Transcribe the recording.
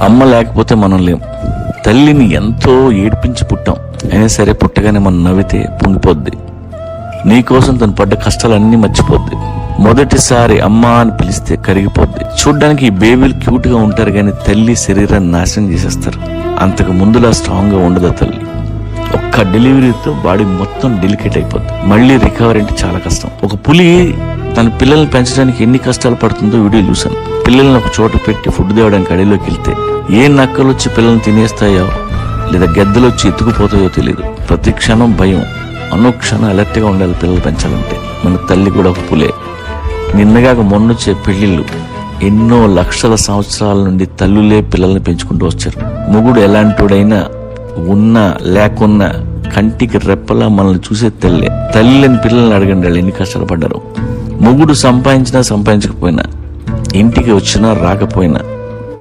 అమ్మ లేకపోతే మనం లేం. తల్లిని ఎంతో ఏడ్పించి పుట్టాం, అయినా సరే పుట్టగానే మనం నవ్వితే పొంగిపోద్ది. నీకోసం తను పడ్డ కష్టాలన్నీ మర్చిపోద్ది. మొదటిసారి అమ్మ అని పిలిస్తే కరిగిపోద్ది. చూడ్డానికి ఈ బేబీలు క్యూట్ గా ఉంటారు కానీ తల్లి శరీరాన్ని నాశనం చేసేస్తారు. అంతకు ముందులా స్ట్రాంగ్ గా ఉండదు తల్లి. ఒక్క డెలివరీతో బాడీ మొత్తం డెలికేట్ అయిపోద్ది. మళ్ళీ రికవరీ అంటే చాలా కష్టం. ఒక పులి తన పిల్లల్ని పెంచడానికి ఎన్ని కష్టాలు పడుతుందో వీడియో చూశాను. పిల్లల్ని ఒక చోట పెట్టి ఫుడ్ తేవడానికి అడవిలోకి వెళ్తే ఏ నక్కలు వచ్చి పిల్లల్ని తినేస్తాయో లేదా గెద్దలు వచ్చి ఎత్తుకుపోతాయో తెలియదు. ప్రతి క్షణం భయం, అనుక్షణం అలర్ట్ గా ఉండాలి పిల్లలు పెంచాలంటే. మన తల్లి కూడా ఒక పులే. నిన్నగాక మొన్నొచ్చే పెళ్లిళ్ళు ఎన్నో లక్షల సంవత్సరాల నుండి తల్లులే పిల్లల్ని పెంచుకుంటూ వచ్చారు. మొగుడు ఎలాంటోడైనా ఉన్నా లేకున్నా కంటికి రెప్పలా మనల్ని చూసే తల్లే. తల్లిని పిల్లల్ని అడగండి వాళ్ళు ఎన్ని కష్టాలు పడ్డారు. మొగుడు సంపాదించినా సంపాదించకపోయినా, ఇంటికి వచ్చినా రాకపోయినా